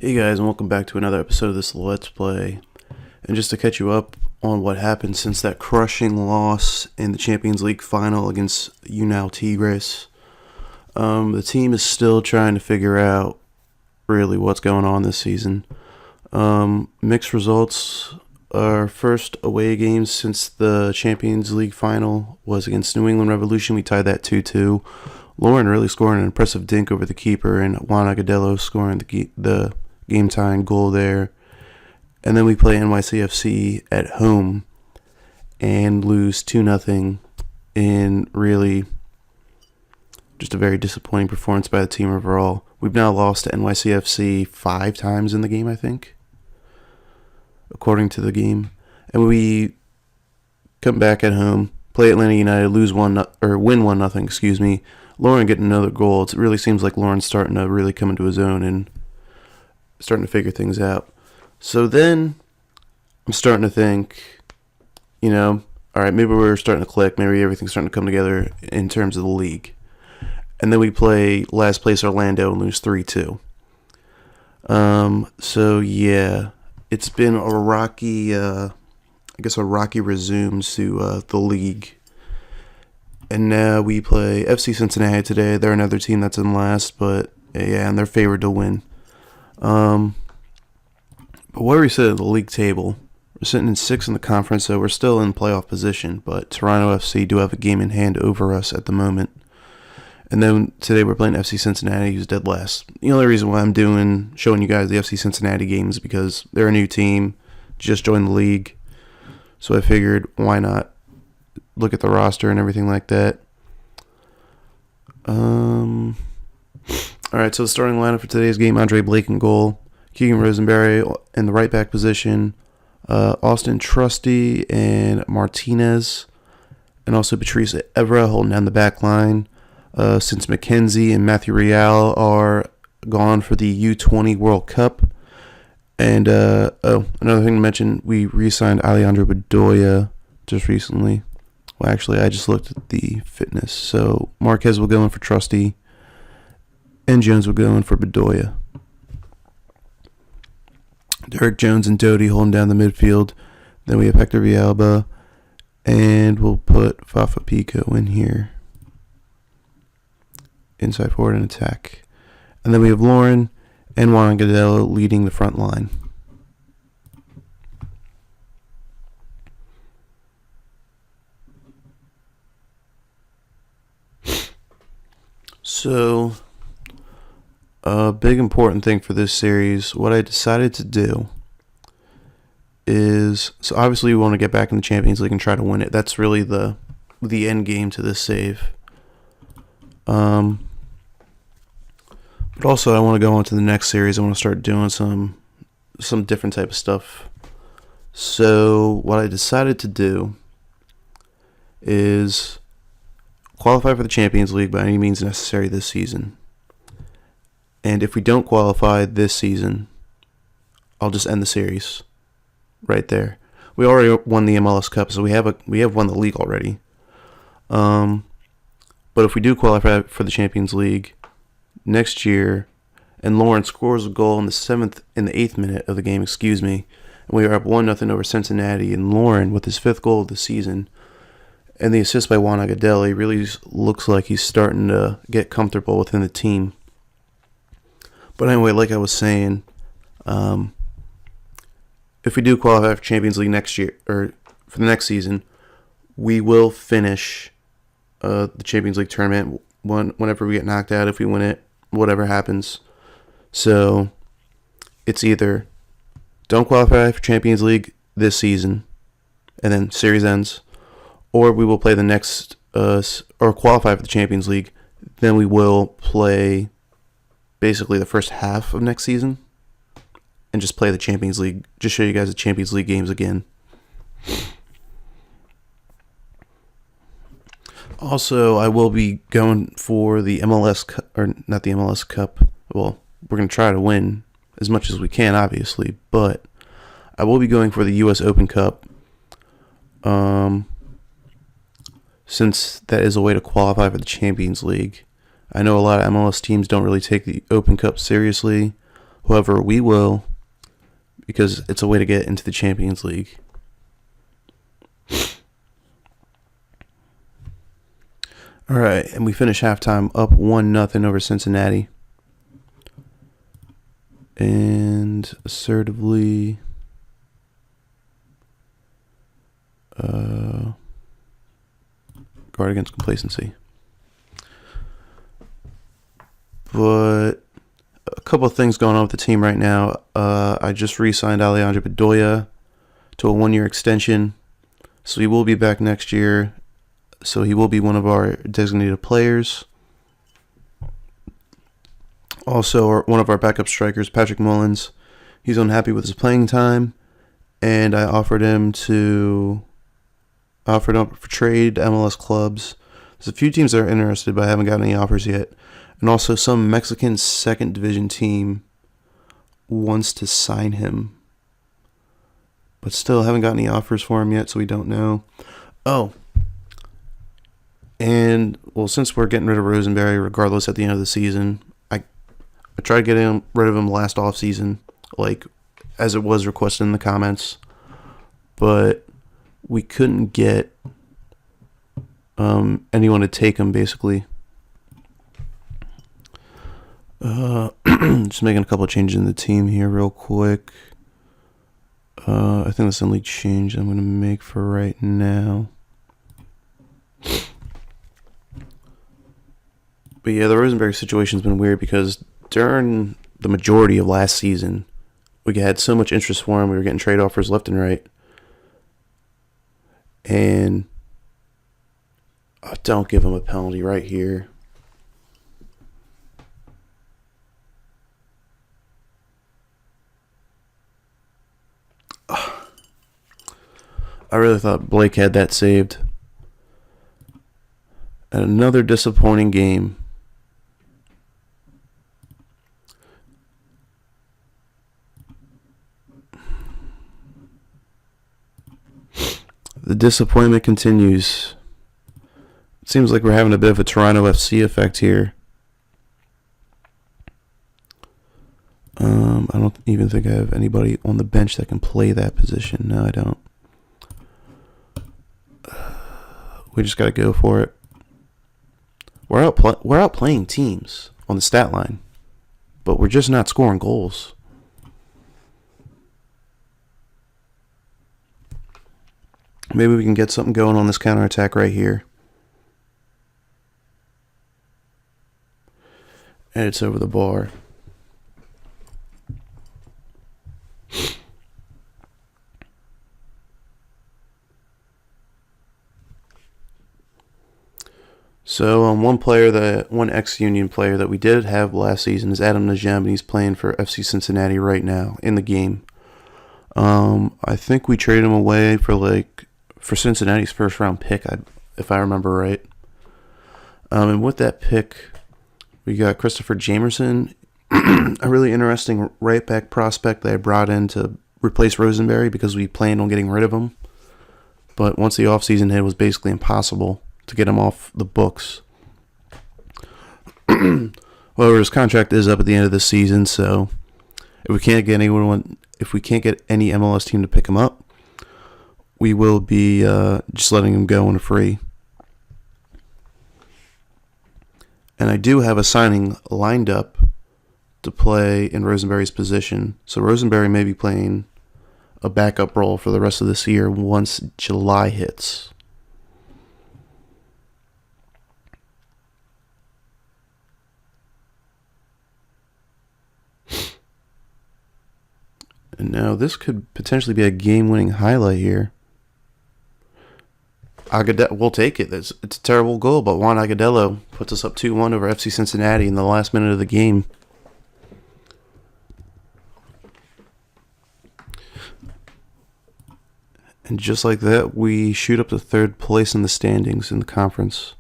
Hey guys, and welcome back to another episode of this Let's Play. And just to catch you up on what happened since that crushing loss in the Champions League final against Unal Tigres, the team is still trying to figure out really what's going on this season. Mixed results. Our first away game since the Champions League final was against New England Revolution. We tied that 2-2. Lauren really scoring an impressive dink over the keeper, and Juan Agudelo scoring the game-tying goal there. And then we play NYCFC at home and lose 2-0 in really just a very disappointing performance by the team overall. We've now lost to NYCFC 5 times in the game, I think, according to the game. And we come back at home, play Atlanta United, win 1-0, Lauren getting another goal. It really seems like Lauren's starting to really come into his own and starting to figure things out. So then I'm starting to think, all right, maybe we're starting to click. Maybe everything's starting to come together in terms of the league. And then we play last place Orlando and lose 3-2. So yeah, it's been a rocky resumes to the league. And now we play FC Cincinnati today. They're another team that's in last, but yeah, and they're favored to win. But where we sit at the league table, we're sitting in 6th in the conference, so we're still in playoff position, but Toronto FC do have a game in hand over us at the moment. And then today we're playing FC Cincinnati, who's dead last. The only reason why I'm showing you guys the FC Cincinnati games is because they're a new team, just joined the league. So I figured, why not look at the roster and everything like that. Alright, so the starting lineup for today's game: Andre Blake in goal, Keegan Rosenberry in the right back position, Austin Trusty and Martinez, and also Patrice Evra holding down the back line. Since McKenzie and Matthew Real are gone for the U20 World Cup. And, another thing to mention, we re-signed Alejandro Bedoya just recently. Well, actually, I just looked at the fitness. So Marquez will go in for Trusty, and Jones will go in for Bedoya. Derek Jones and Doty holding down the midfield. Then we have Hector Villalba, and we'll put Fafa Pico in here, inside forward and attack. And then we have Lauren and Juan Agudelo leading the front line. So, a big important thing for this series, what I decided to do is, so obviously we want to get back in the Champions League and try to win it. That's really the end game to this save. But also I want to go on to the next series. I want to start doing some different type of stuff. So what I decided to do is qualify for the Champions League by any means necessary this season. And if we don't qualify this season, I'll just end the series right there. We already won the MLS Cup, so we have won the league already. But if we do qualify for the Champions League next year, and Lauren scores a goal in the 8th minute of the game, and we are up 1-0 over Cincinnati, and Lauren with his 5th goal of the season, and the assist by Juan Agudelo, really looks like he's starting to get comfortable within the team. But anyway, like I was saying, if we do qualify for Champions League next year, or for the next season, we will finish the Champions League tournament whenever we get knocked out. If we win it, whatever happens. So it's either don't qualify for Champions League this season and then series ends, or we will play the next or qualify for the Champions League. Then we will play basically the first half of next season and just play the Champions League. Just show you guys the Champions League games again. Also, I will be going for the MLS Cup, or not the MLS Cup. Well, we're going to try to win as much as we can, obviously, but I will be going for the U.S. Open Cup, since that is a way to qualify for the Champions League. I know a lot of MLS teams don't really take the Open Cup seriously. However, we will, because it's a way to get into the Champions League. All right, and we finish halftime up 1-0 over Cincinnati. And assertively guard against complacency. But a couple of things going on with the team right now. I just re-signed Alejandro Bedoya to a 1-year extension. So he will be back next year. So he will be one of our designated players. Also, one of our backup strikers, Patrick Mullins, he's unhappy with his playing time, and I offered him for trade to MLS clubs. There's a few teams that are interested, but I haven't gotten any offers yet. And also, some Mexican second division team wants to sign him, but still haven't gotten any offers for him yet, so we don't know. Oh, and well, since we're getting rid of Rosenberry, regardless, at the end of the season, I tried getting rid of him last offseason, like as it was requested in the comments, but we couldn't get anyone to take him, basically. Just making a couple of changes in the team here real quick. I think that's the only change I'm going to make for right now. But yeah, the Rosenberg situation's been weird because during the majority of last season, we had so much interest for him. We were getting trade offers left and right. And don't give him a penalty right here. I really thought Blake had that saved. And another disappointing game. The disappointment continues. It seems like we're having a bit of a Toronto FC effect here. I don't even think I have anybody on the bench that can play that position. No, I don't. We just got to go for it. We're outplaying teams on the stat line, but we're just not scoring goals. Maybe we can get something going on this counterattack right here. And it's over the bar. So one ex-Union player that we did have last season is Adam Najem, and he's playing for FC Cincinnati right now in the game. I think we traded him away for Cincinnati's first round pick, if I remember right. And with that pick, we got Christopher Jamerson, a really interesting right back prospect that I brought in to replace Rosenberry because we planned on getting rid of him. But once the offseason hit, it was basically impossible to get him off the books. However, his contract is up at the end of the season, so if we can't get any MLS team to pick him up, we will be just letting him go on a free. And I do have a signing lined up to play in Rosenberry's position. So Rosenberry may be playing a backup role for the rest of this year once July hits. And now this could potentially be a game-winning highlight here. We'll take it. It's a terrible goal, but Juan Agudelo puts us up 2-1 over FC Cincinnati in the last minute of the game. And just like that, we shoot up to third place in the standings in the conference.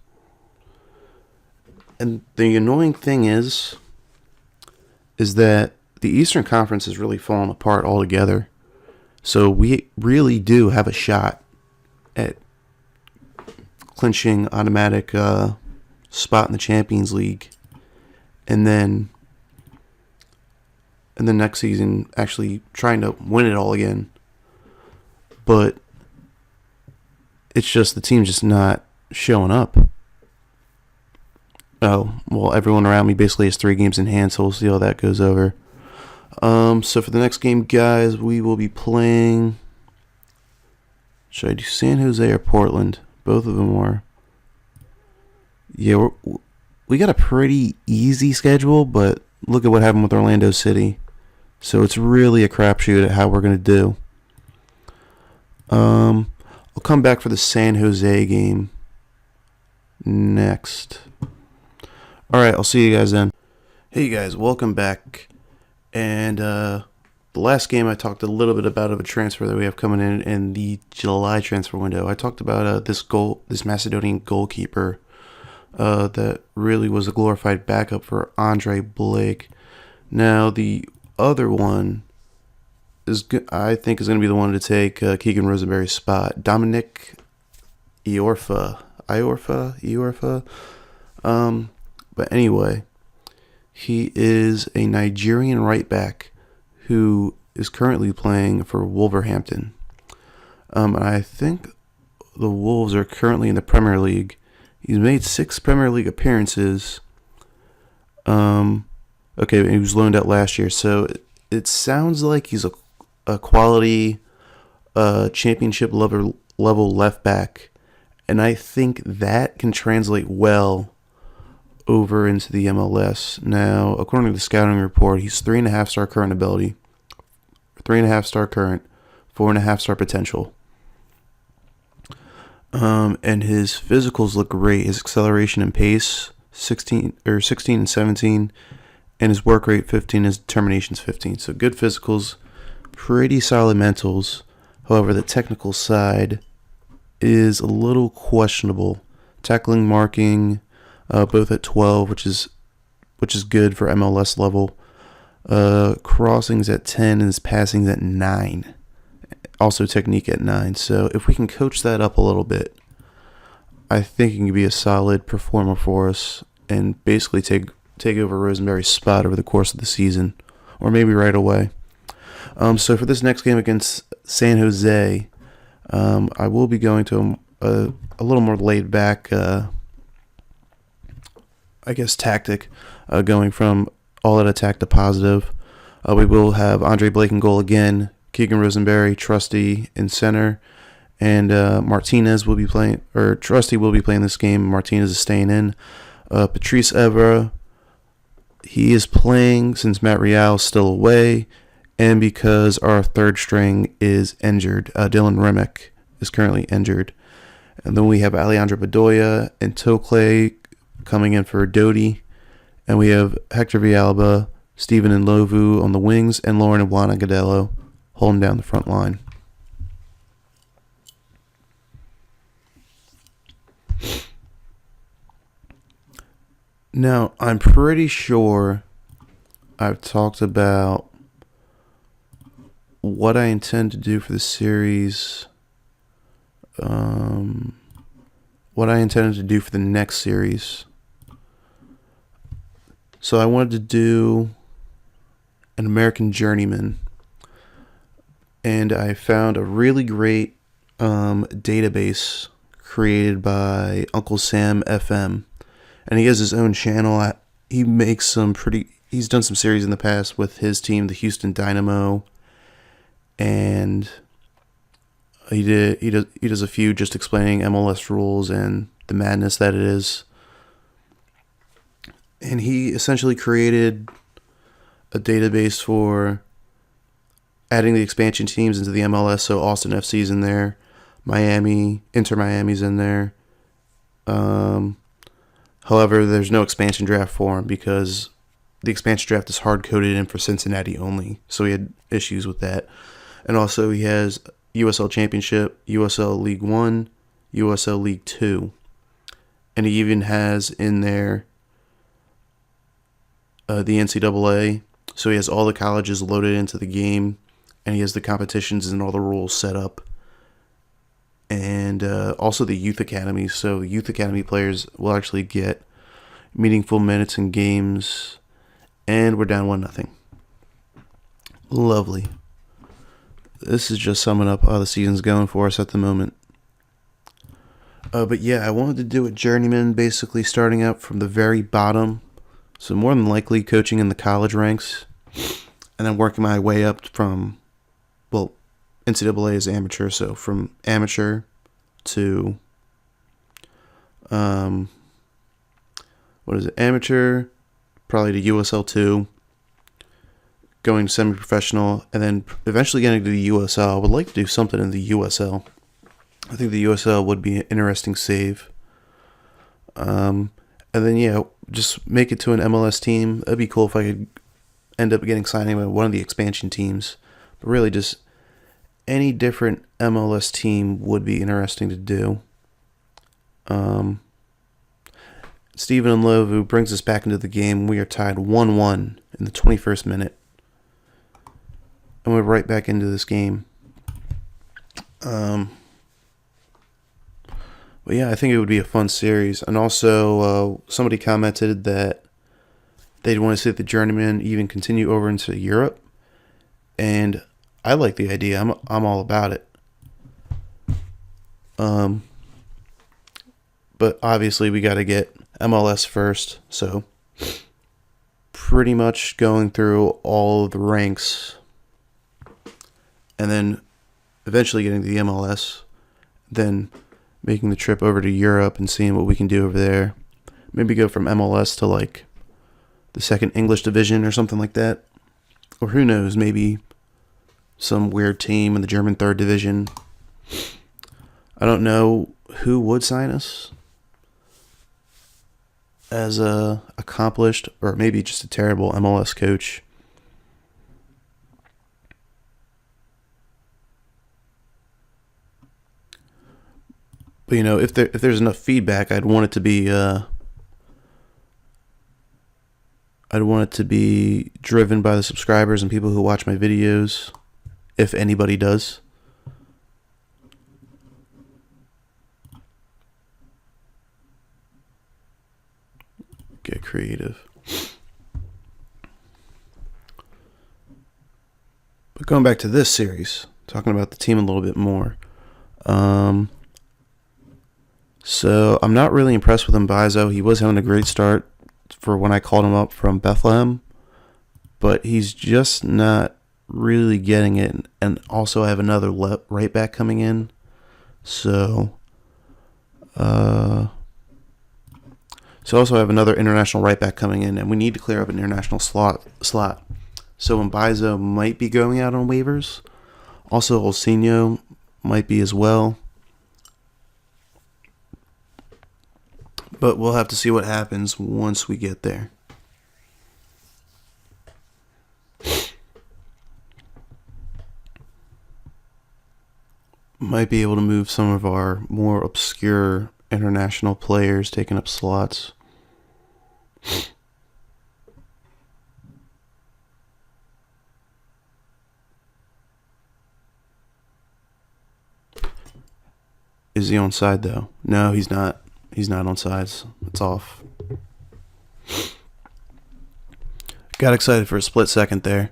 And the annoying thing is that the Eastern Conference has really fallen apart altogether. So we really do have a shot at clinching automatic spot in the Champions League. And then and then next season actually trying to win it all again. But it's just the team's just not showing up. Oh, well, everyone around me basically has 3 games in hand, so we'll see how that goes over. So for the next game, guys, we will be playing... Should I do San Jose or Portland? Both of them are. Yeah, we got a pretty easy schedule, but look at what happened with Orlando City. So it's really a crapshoot at how we're going to do. I'll come back for the San Jose game next. Alright, I'll see you guys then. Hey guys, welcome back. And the last game I talked a little bit about of a transfer that we have coming in the July transfer window. I talked about this Macedonian goalkeeper that really was a glorified backup for Andre Blake. Now the other one I think is going to be the one to take Keegan Rosenberry's spot. Dominic Iorfa. But anyway, he is a Nigerian right back who is currently playing for Wolverhampton. And I think the Wolves are currently in the Premier League. He's made 6 Premier League appearances. Okay, he was loaned out last year, so it sounds like he's a quality championship level left back, and I think that can translate well over into the MLS. Now, according to the scouting report, he's 3.5 star current ability, 3.5 star current, 4.5 star potential. And his physicals look great. His acceleration and pace 16 and 17, and his work rate 15. His determination's 15. So good physicals, pretty solid mentals. However, the technical side is a little questionable. Tackling, marking, both at 12, which is good for MLS level. Crossings at 10 and his passings at 9. Also technique at 9. So if we can coach that up a little bit, I think he can be a solid performer for us and basically take over Rosenberry's spot over the course of the season, or maybe right away. So for this next game against San Jose, I will be going to a little more laid back, tactic, going from all out attack to positive. We will have Andre Blake in goal again, Keegan Rosenberry, Trusty in center, and Martinez will be playing, or Trusty will be playing this game. Martinez is staying in. Patrice Evra, he is playing since Matt Real is still away, and because our third string is injured. Dylan Remick is currently injured. And then we have Alejandro Bedoya and Tokle coming in for Doty. And we have Hector Villalba, Steven Nlovu on the wings, and Lauren Iwana-Gadello holding down the front line. Now, I'm pretty sure I've talked about what I intend to do for the series, what I intended to do for the next series. So I wanted to do an American Journeyman, and I found a really great database created by Uncle Sam FM, and he has his own channel. He makes he's done some series in the past with his team, the Houston Dynamo, and he does a few just explaining MLS rules and the madness that it is. And he essentially created a database for adding the expansion teams into the MLS. So Austin FC's in there, Inter Miami's in there. However, there's no expansion draft for him because the expansion draft is hard-coded in for Cincinnati only. So he had issues with that. And also he has USL Championship, USL League 1, USL League 2. And he even has in there the NCAA. So he has all the colleges loaded into the game, and he has the competitions and all the rules set up. And also the youth academy. So youth academy players will actually get meaningful minutes in games. And we're down 1-0. Lovely. This is just summing up how the season's going for us at the moment. But yeah, I wanted to do a journeyman, basically starting out from the very bottom. So more than likely coaching in the college ranks, and then working my way up from, well, NCAA is amateur, so from amateur to, what is it, amateur, probably to USL 2, going to semi-professional, and then eventually getting to the USL. I would like to do something in the USL. I think the USL would be an interesting save. And then, yeah, just make it to an MLS team. That'd be cool if I could end up getting signed by one of the expansion teams. But really, just any different MLS team would be interesting to do. Steven Nlovu brings us back into the game. We are tied 1-1 in the 21st minute. And we're right back into this game. But yeah, I think it would be a fun series. And also, somebody commented that they'd want to see the journeyman even continue over into Europe. And I like the idea. I'm all about it. But obviously we got to get MLS first. So pretty much going through all of the ranks and then eventually getting to the MLS, then making the trip over to Europe and seeing what we can do over there. Maybe go from MLS to like the second English division or something like that. Or who knows, maybe some weird team in the German third division. I don't know who would sign us as a accomplished or maybe just a terrible MLS coach. But you know, if there's enough feedback, I'd want it to be driven by the subscribers and people who watch my videos, if anybody does. Get creative. But going back to this series, talking about the team a little bit more. So I'm not really impressed with Mbaizo. He was having a great start for when I called him up from Bethlehem, but he's just not really getting it. And also I have another right back coming in. So also I have another international right back coming in, and we need to clear up an international slot. So Mbaizo might be going out on waivers. Also Olsinho might be as well. But we'll have to see what happens once we get there. Might be able to move some of our more obscure international players taking up slots. Is he onside though? No, he's not. He's not on sides. It's off. Got excited for a split second there.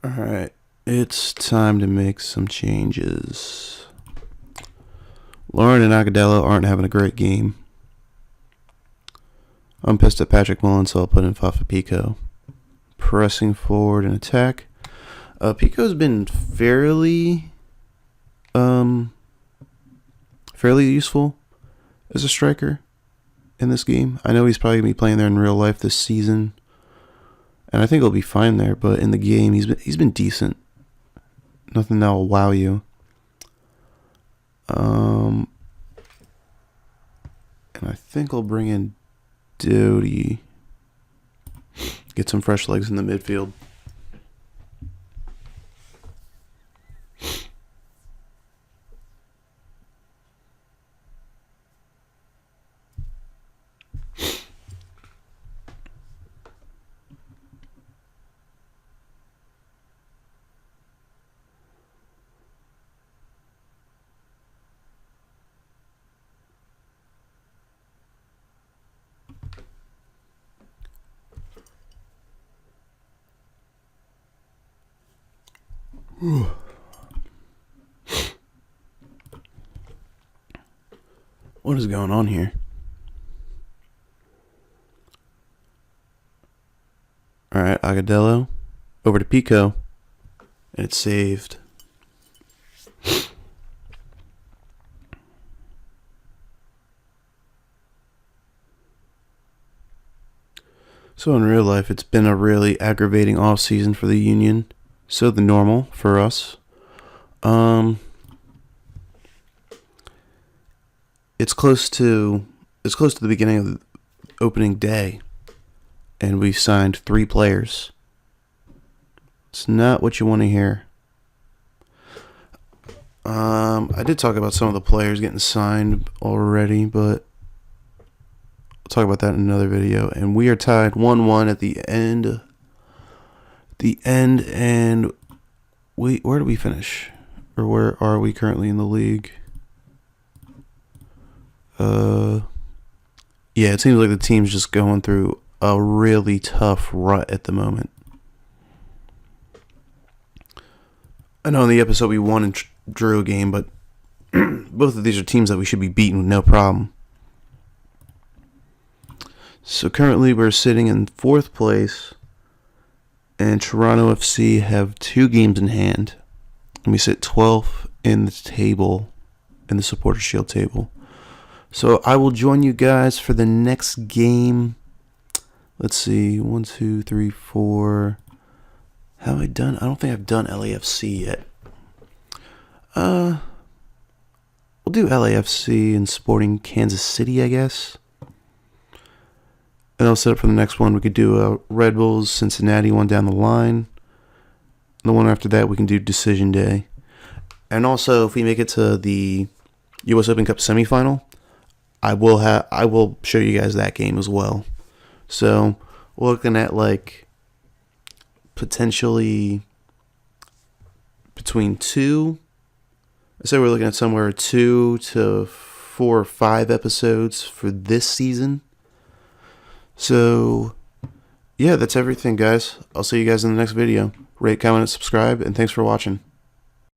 Alright. It's time to make some changes. Lauren and Agudelo aren't having a great game. I'm pissed at Patrick Mullen, so I'll put in Fafa Pico. Pressing forward and attack. Pico's been fairly useful as a striker in this game. I know he's probably going to be playing there in real life this season, and I think he'll be fine there, but in the game he's been decent. Nothing that will wow you. And I think I'll bring in Doty. Get some fresh legs in the midfield. What is going on here? Alright, Agadello. Over to Pico. And it's saved. So in real life, it's been a really aggravating off season for the Union. So the normal for us. It's close to the beginning of the opening day, and we've signed 3 players. It's not what you want to hear. I did talk about some of the players getting signed already, but I'll talk about that in another video. And we are tied 1-1 at the end. And where do we finish? Or where are we currently in the league? Yeah, it seems like the team's just going through a really tough rut at the moment. I know in the episode we won and drew a game, but both of these are teams that we should be beating with no problem. So currently we're sitting in 4th place, and Toronto FC have 2 games in hand, and we sit 12th in the table, in the Supporter Shield table. So I will join you guys for the next game. Let's see, 1, 2, 3, 4. Have I done? I don't think I've done LAFC yet. We'll do LAFC and Sporting Kansas City, I guess. And I'll set up for the next one. We could do a Red Bulls Cincinnati one down the line. The one after that, we can do Decision Day. And also, if we make it to the U.S. Open Cup semifinal, I will show you guys that game as well. So we're looking at like potentially between 2. I say we're looking at somewhere 2 to 4 or 5 episodes for this season. So yeah, that's everything, guys. I'll see you guys in the next video. Rate, comment, and subscribe, and thanks for watching.